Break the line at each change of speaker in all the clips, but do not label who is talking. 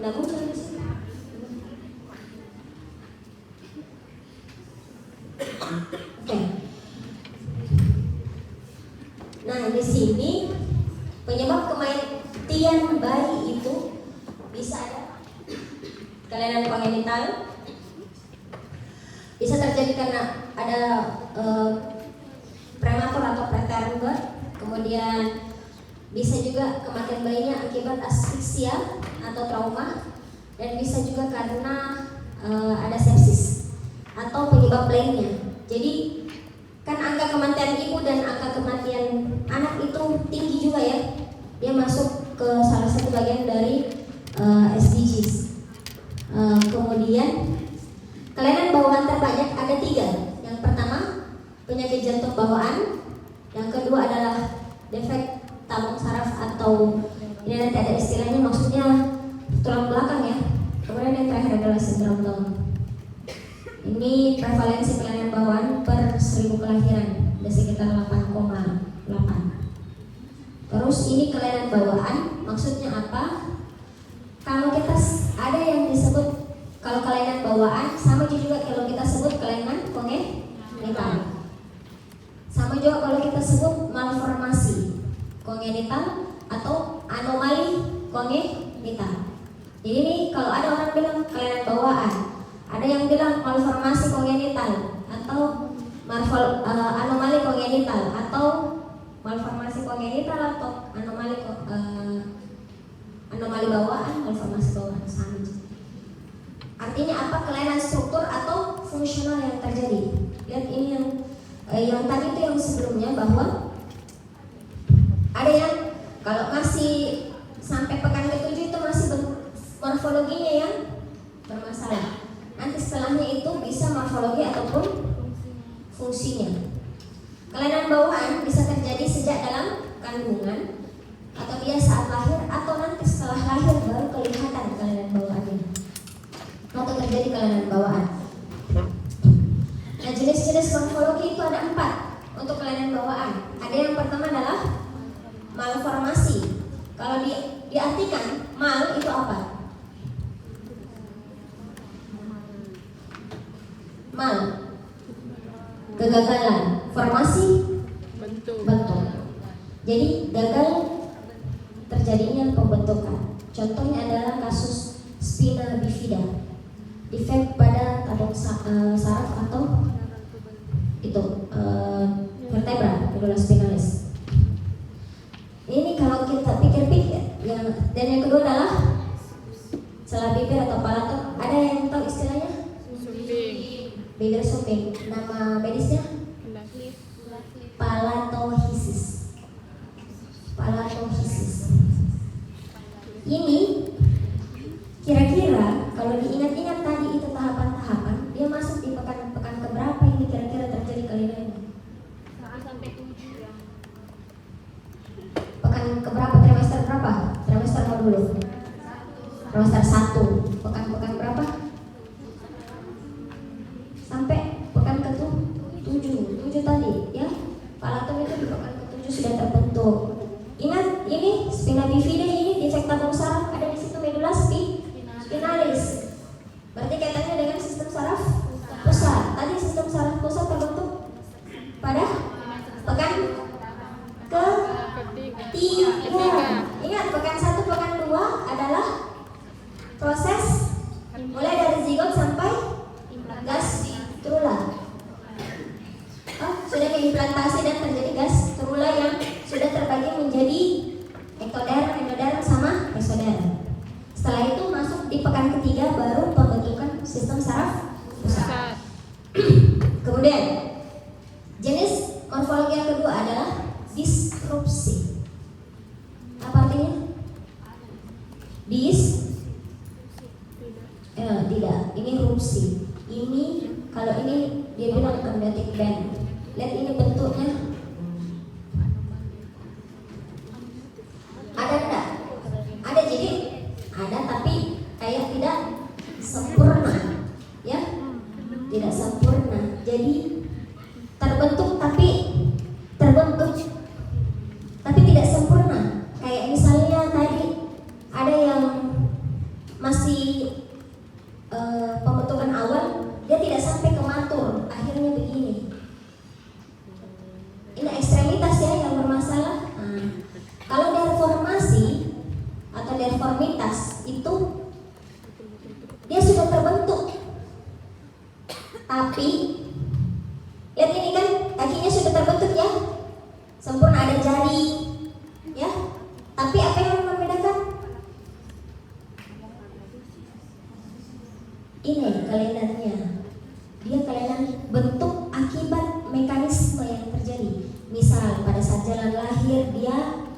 Nggak muncul di sini. Oke. Nah, di sini penyebab kematian bayi itu bisa ada kelainan kongenital, bisa terjadi karena ada prematur atau preterm birth, kemudian bisa juga kematian bayinya akibat asfiksia atau trauma, dan bisa juga karena ada sepsis atau penyebab lainnya. Jadi kan angka kematian ibu dan angka kematian anak itu tinggi juga ya. Dia masuk ke salah satu bagian dari SDGs. Kemudian kelainan bawaan terbanyak ada 3. Yang pertama penyakit jantung bawaan, yang kedua adalah defek tabung saraf atau ini nanti ada istilahnya, maksudnya tulang belakang ya. Kemudian yang terakhir adalah sindrom Down. Ini prevalensi kelainan bawaan per 1000 kelahiran ada sekitar 8,8. Terus ini kelainan bawaan maksudnya apa? Kalau kita ada yang disebut, kalau kelainan bawaan sama juga kalau kita sebut kelainan kongenital. Sama juga kalau kita sebut malformasi kongenital atau anomali kongenital. Jadi ini kalau ada orang bilang kelainan bawaan, ada yang bilang malformasi kongenital atau anomali kongenital atau malformasi kongenital atau anomali bawaan, malformasi bawaan sama. Artinya apa? Kelainan struktur atau fungsional yang terjadi. Lihat ini yang tadi itu yang sebelumnya, bahwa ada yang kalau masih sampai pekan ke-7 itu masih morfologinya yang bermasalah. Nanti setelahnya itu bisa morfologi ataupun fungsinya. Kelainan bawaan bisa terjadi sejak dalam kandungan, atau dia saat lahir, atau nanti setelah lahir baru kelihatan kelainan bawaannya, atau terjadi kelainan bawaan. Nah, jenis-jenis morfologi itu ada 4 untuk kelainan bawaan. Ada yang pertama adalah malformasi. Kalau diartikan mal itu apa? Mal, kegagalan. Formasi, bentuk. Jadi gagal terjadinya pembentukan. Contohnya adalah kasus spina bifida, defek pada tabung saraf atau itu vertebra, medula spinalis. Ini kalau kita pikir-pikir, dan yang kedua adalah celah bibir atau palato. Ada yang tahu istilahnya? Bibir sumping. Nama medisnya? Palatohisis. Ini kira-kira kalau diingat-ingat tadi itu tahapan-tahapan, dia masuk di pekan keberapa ini kira-kira terjadi kelainannya?
Sampai 7 ya.
Pekan keberapa? Trimester berapa? Trimester mau dulu? Trimester 1. Pekan berapa? Sampai pekan ke-7. 7 tadi ya. Palatum itu di pekan ke-7 sudah terbentuk. Ingat ini spina bifida, ini defek tabung saraf, ada di situ medula spinalis. Berarti kaitannya dengan sistem saraf pusat. Tadi sistem saraf pusat terbentuk pada pekan ke-3. Ingat pekan 1, pekan 2 adalah proses mulai dari zigot sampai gastrula. Sudah keimplantasi dan terjadi gastrula yang sudah terbagi menjadi ektoderm, endoderm sama mesoderm. Setelah itu masuk di pekan ke-3 baru pembentukan sistem saraf pusat. Kemudian jenis morfologi yang kedua adalah disrupsi. Apa artinya? Tidak. Ini rupsi. Ini kalau ini dia bilang amniotic band. Lihat ini bentuknya. Ada enggak? Ada, jadi ada tapi kayak tidak sempurna, ya? Tidak sempurna. Jadi terbentuk tapi tidak sempurna. Kayak misalnya tadi ada yang Mas masih pembentukan awal, dia tidak sampai ke matur, akhirnya begini. Ini ekstremitas ya yang bermasalah. Kalau deformasi atau deformitas itu dia sudah terbentuk, tapi lihat ini kan kakinya sudah terbentuk ya, sempurna, ada jari ya. Tapi apa yang membedakan? Ini kelenannya. Dia kelainan bentuk akibat mekanisme yang terjadi. Misal pada saat jalan lahir dia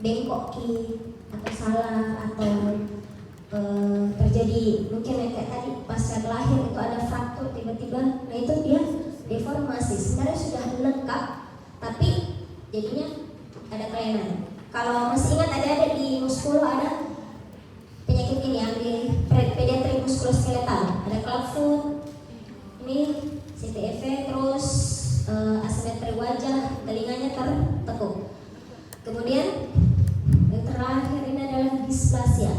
bengkok atau salah, atau terjadi mungkin yang kayak tadi pasca lahir itu ada fraktur tiba-tiba, nah itu dia deformasi. Sebenarnya sudah lengkap tapi jadinya ada kelainan. Kalau masih ingat ada di muskulo ada penyakit ini yang di pediatri muskuloskeletal, ada clubfoot, ini CTFE, terus asimetri wajah, telinganya tertekuk. Kemudian yang terakhir ini adalah displasia.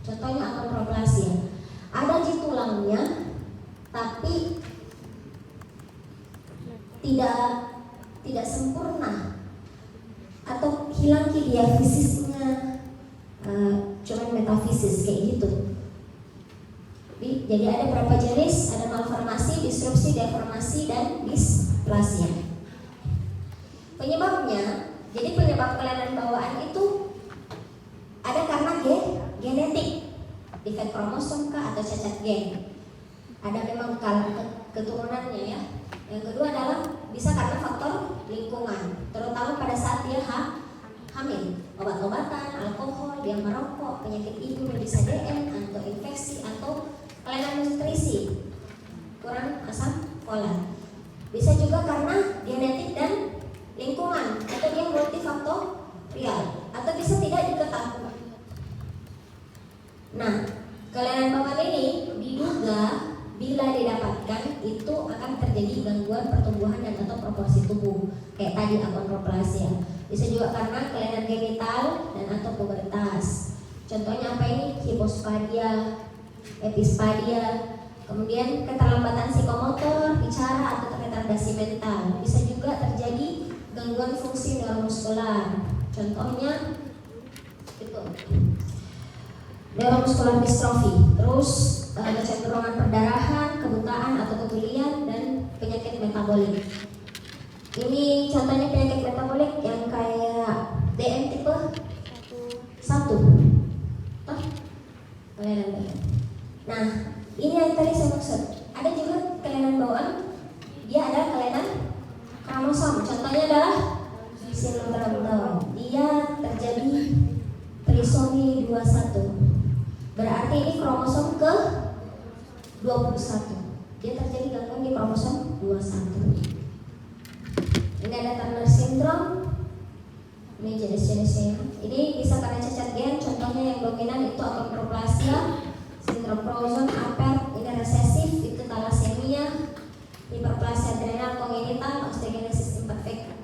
Contohnya achondroplasia. Ada di tulangnya tapi tidak sempurna atau hilang diafisisnya, cuman metafisis kayak gitu. Jadi ada berapa jenis? Ada malformasi, disrupsi, deformasi, dan displasia. Penyebabnya, jadi penyebab kelainan bawaan itu ada karena genetik, defek kromosom kah atau cacat gen. Ada memang keturunannya ya. Yang kedua adalah bisa karena faktor lingkungan, terutama pada saat dia hamil, obat-obatan, alkohol, dia merokok, penyakit ibu bisa DM, atau infeksi, atau kelainan nutrisi, kurang asam folat. Bisa juga karena genetik dan lingkungan, atau dia multifaktorial, atau bisa tidak diketahui. Nah, kelainan bawaan ini diduga bila didapatkan itu akan terjadi gangguan pertumbuhan dan atau proporsi tubuh, kayak tadi achondroplasia. Bisa juga karena kelainan genital dan atau pubertas. Contohnya apa ini? Hipospadia, epispadia. Kemudian keterlambatan psikomotor, bicara, atau retardasi mental. Bisa juga terjadi gangguan fungsi neuromuskular. Contohnya itu neuromuskular dystrofi. Terus kecenderungan perdarahan, kebutaan atau ketulian, dan penyakit metabolik. Ini contohnya penyakit metabolik yang kayak DM tipe 1. Nah, ini yang tadi saya maksud. Ada juga kelainan bawaan, dia ada kelainan kromosom. Contohnya adalah sindrom Down. Dia terjadi trisomi 21. Berarti ini kromosom ke 21. Dia terjadi gangguan di kromosom 21. Ini ada Turner syndrome. Ini jenis-jenisnya. Ini bisa karena cacat gen. Contohnya yang dominan itu achondroplasia, sindrom Crouzon, Apert. Ini resesif, itu thalassemia, hiperplasia adrenal kongenital, osteogenesis imperfecta.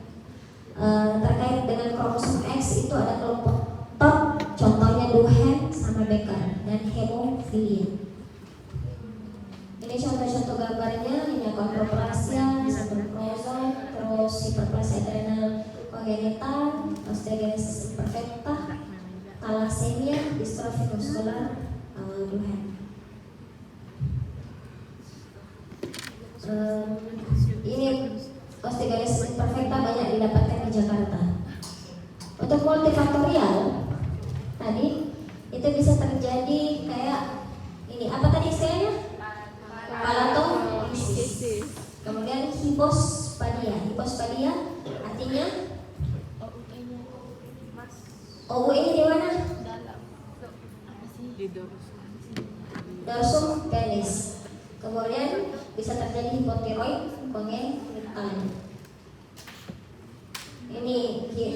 Terkait dengan kromosom X itu ada kelompok top, contohnya Duhen sama Becker, dan hemofilia. Ini contoh-contoh gambarnya. Ini achondroplasia, sindrom Crouzon, terus hiperplasia adrenal kongenital, osteogenesis imperfecta, thalassemia, distrofi muskular, Duhen. Ini osteogenesis imperfecta banyak didapatkan di Jakarta. Untuk multifaktorial tadi itu bisa terjadi kayak ini, apa tadi istilahnya? Palatosis. Kemudian hipospadia. Hipospadia artinya OUE-nya di mana? Dorsum penis. Kemudian bisa terjadi hipotiroid kongenital. Ini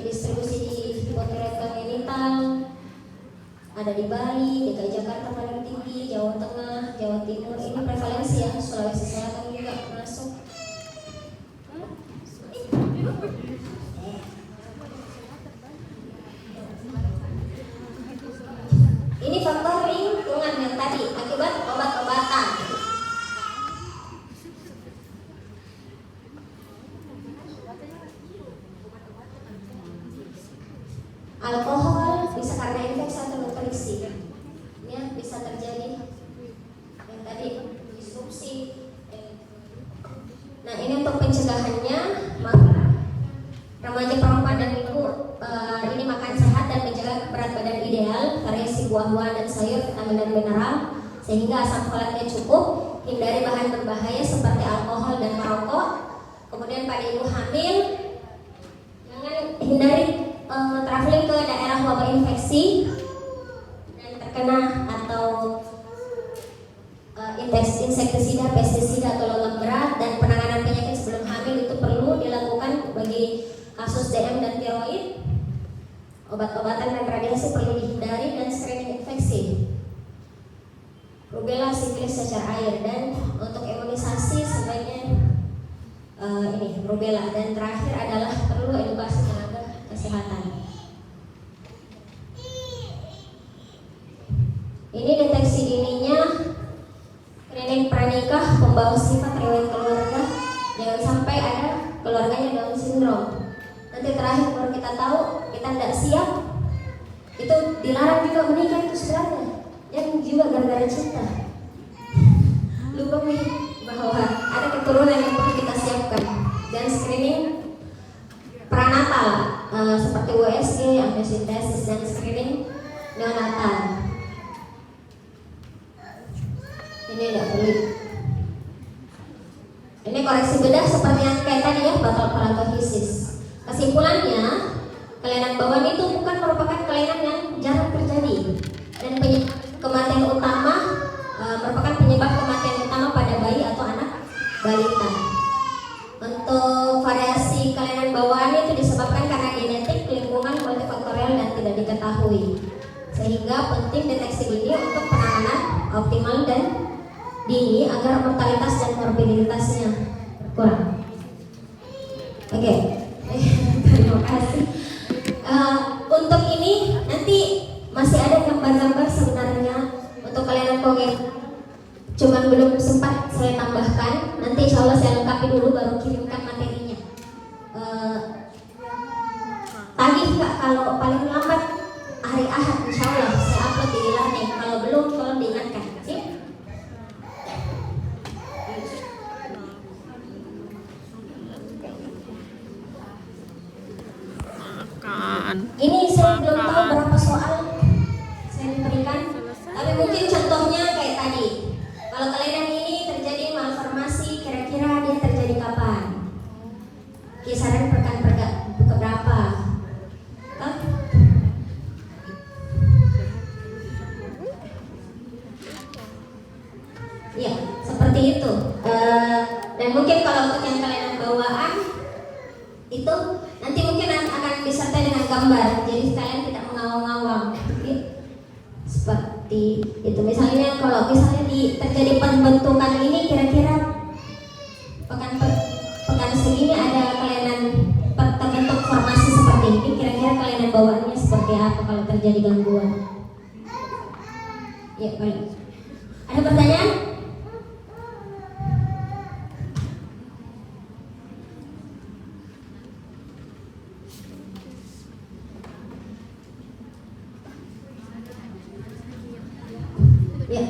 distribusi di hipotiroid kongenital ada di Bali, DKI Jakarta paling tinggi, Jawa Tengah, Jawa Timur. Ini prevalensi ya, Sulawesi Selatan juga masuk. Ini faktor buah-buahan dan sayur, vitamin dan mineral sehingga asam folatnya cukup. Hindari bahan berbahaya seperti alkohol dan merokok. Kemudian pada ibu hamil, jangan hindari traveling ke daerah wabah infeksi dan terkena atau insektisida, pestisida atau logam berat, dan penanganan penyakit sebelum hamil itu perlu dilakukan bagi kasus DM dan tiroid. Obat-obatan dan radiasi perlu dihindari dan screening infeksi rubella, sifilis, cacar air, dan untuk imunisasi sebaiknya ini rubella, dan terakhir adalah perlu edukasi tenaga kesehatan. Ini deteksi dininya, screening pranikah, pembawa sifat, riwayat keluarga, jangan sampai ada keluarganya Down syndrome. Nanti terakhir baru kita tahu kita tidak siap, itu dilarang juga menikah itu sebenarnya, yang juga gara-gara cinta. Lupa nih bahwa ada keturunan yang perlu kita siapkan. Dan screening pranatal seperti USG, amniocentesis, dan screening neonatal. Ini tidak perlu. Ini koreksi bedah seperti yang kayak tadi ya, batal paratohisis. Kesimpulannya, kelainan bawaan itu bukan merupakan kelainan yang jarang terjadi, dan kematian utama merupakan penyebab kematian utama pada bayi atau anak balita. Untuk variasi kelainan bawaan itu disebabkan karena genetik, lingkungan, multifaktorial, dan tidak diketahui. Sehingga penting deteksi dini untuk penanganan optimal dan dini agar mortalitas dan morbiditasnya berkurang. Oke. Terima kasih. Untuk ini nanti masih ada gambar-gambar sebenarnya untuk kelainan kognitif, cuman belum sempat saya tambahkan. Nanti insya Allah saya lengkapi dulu baru kirimkan materinya. Tagih Kak, kalau paling lambat hari Ahad insya Allah saya upload di learning. Kalau belum tolong diingatkan. Ini saya belum tahu berapa soal saya diberikan, tapi mungkin contohnya kayak tadi. Kalau kelainan ini terjadi malformasi, kira-kira dia terjadi kapan? Kisaran pekan berapa? Ya, seperti itu. Dan mungkin kalau untuk yang kelainan bawaan itu nanti mungkin akan disertai dengan gambar, jadi kalian tidak mengawang-awang. Seperti itu. Misalnya kalau misalnya terjadi pembentukan ini, kira-kira pekan segini ada kelainan terbentuk formasi seperti ini, kira-kira kelainan bawaannya seperti apa kalau terjadi gangguan? Ya, baik. Ada pertanyaan? Ya,